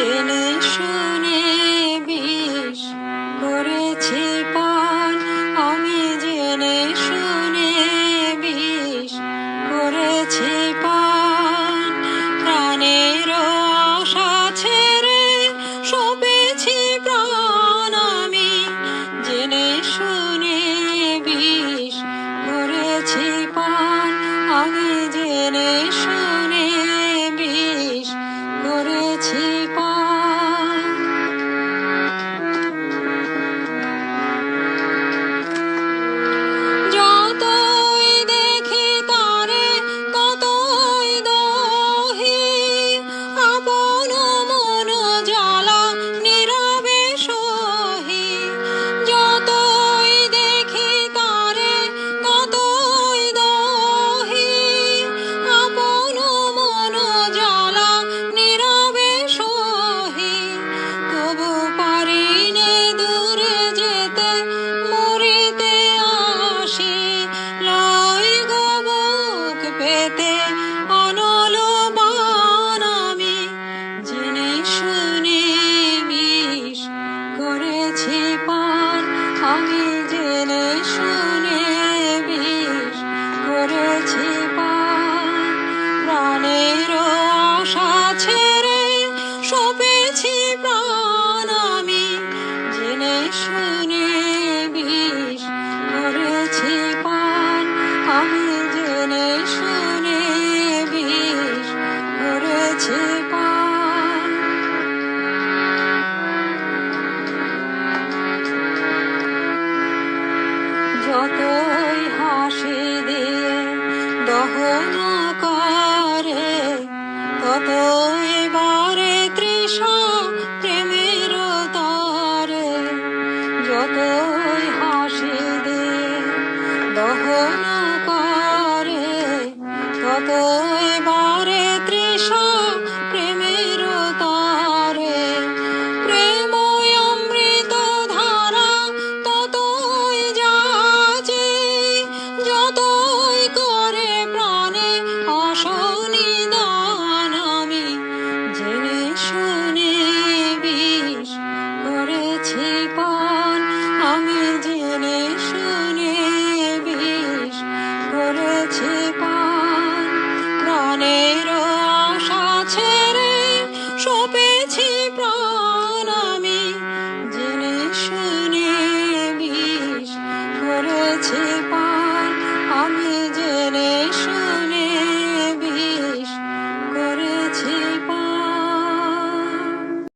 জেনে শুনে বিষ করেছি পান, আমি জেনে শুনে বিষ করেছি পান। প্রাণের আশা ছেড়ে সপেছি প্রাণ, আমি জেনে শুনে বিষ করেছি পান, আমি জেনে শুনে বিষ করেছি পান। যতই দেখি তারে ততই দহি, আপন মন জ্বালা নীরবে সহি। যতই দেখি তারে ততই দহি, আপন মন জ্বালা নীরবে সহি। তবু পারিনে দূরে যেতে, মরিতে আসি লাই গো বুক পেতে অনল বাণ, আমি জেনে শুনে বিষ করেছি পান, আমি জেনে শুনে বিষ করেছি পান। প্রাণের আশা ছেড়ে সপেছি প্রাণ, আমি জেনে শুনে বিষ করেছি পান, আমি জেনে শুনে বিষ করেছি পান। যতই হাসি দিয়ে দহন করে, ততই